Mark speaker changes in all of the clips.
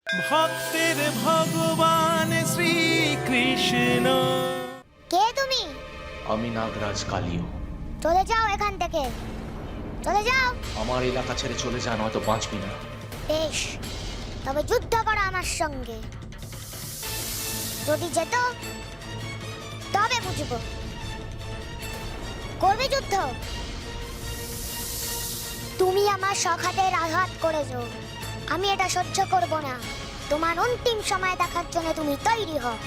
Speaker 1: ভক্তের ভগবান শ্রীকৃষ্ণ।
Speaker 2: কে তুমি?
Speaker 3: আমি নাগরাজ কালীয়।
Speaker 2: চলে যাও এখান থেকে, চলে যাও।
Speaker 3: আমার এলাকা ছেড়ে চলে যা, নয়তো বাঁচবি না।
Speaker 2: বেশ, তবে যুদ্ধ করো আমার সঙ্গে। যদি যেত তবে বুঝবো। করবে যুদ্ধ? তুমি আমার সখাদের আঘাত করেছো, আমি এটা সহ্য করব না। তোমার অন্তিম সময় দেখার জন্য তুমি তৈরি হও।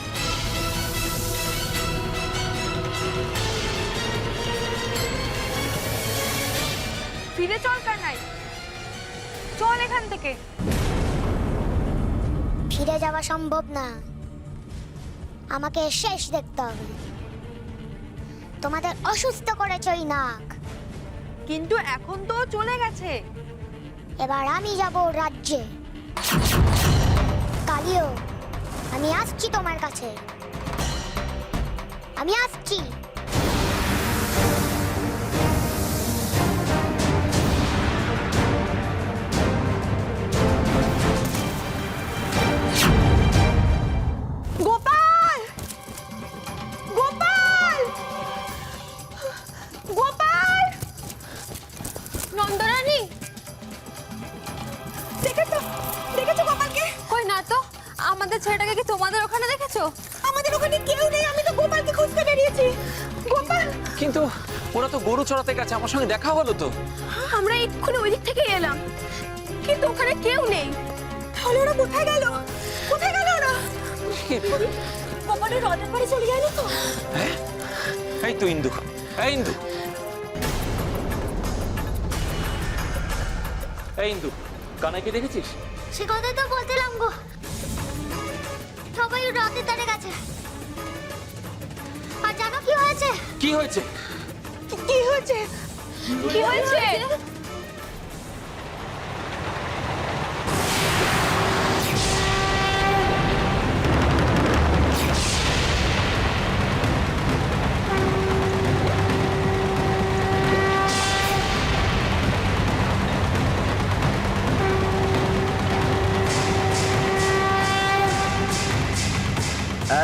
Speaker 4: ফিরে চল কানাই, চল এখান থেকে।
Speaker 2: ফিরে যাওয়া সম্ভব না, আমাকে শেষ দেখতে হবে। তোমাদের অসুস্থ করেছে ওই নাগ,
Speaker 4: কিন্তু এখন তো চলে গেছে।
Speaker 2: এবার আমি যাব রাজ্যে। কালিও, আমি আসছি তোমার কাছে, আমি আসছি।
Speaker 4: গোপাল, গোপাল, গোপাল! নন্দরানী, দেখেছো দেখেছো গোপালকে? কই না তো, আমাদের ছেলেটাকে কি তোমাদের ওখানে দেখেছো? আমাদের ওখানে কেউ নেই, আমি তো গোপালকে খুঁজতে বেরিয়েছি। গোপাল!
Speaker 5: কিন্তু ওরা তো গরু চড়াতে গেছে, আমার সঙ্গে দেখা হলো তো।
Speaker 4: আমরা এক্ষুনি ওই দিক থেকে এলাম, কিন্তু ওখানে কেউ নেই। তাহলে ওরা কোথায় গেল? কোথায় গেল ওরা? গোপালের রথের বাড়ি চলে গেল তো।
Speaker 5: হ্যাঁ, এই তো ইন্দু, এই ইন্দু, এই ইন্দু, কানাইকে দেখেছিস?
Speaker 2: সে কথাই তো বলছিলাম গো, সবাই রাতে তারে গেছে। আর জানো কি হয়েছে?
Speaker 5: কি হয়েছে?
Speaker 4: কি হয়েছে? কি হয়েছে?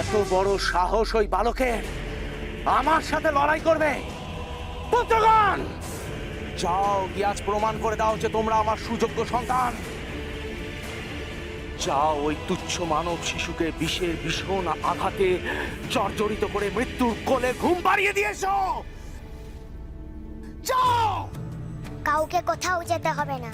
Speaker 6: এত বড় সাহস ওই বালকের, আমার সাথে লড়াই করবে? পুত্রগণ, যাও গিয়ে আজ প্রমাণ করে দাও যে তোমরা আমার সুযোগ্য সন্তান। যাও ওই তুচ্ছ মানব শিশুকে বিষের ভীষণ আঘাতে জর্জরিত করে মৃত্যুর কোলে ঘুম পাড়িয়ে দিয়েছো। যাও।
Speaker 2: কাউকে কোথাও যেতে হবে না।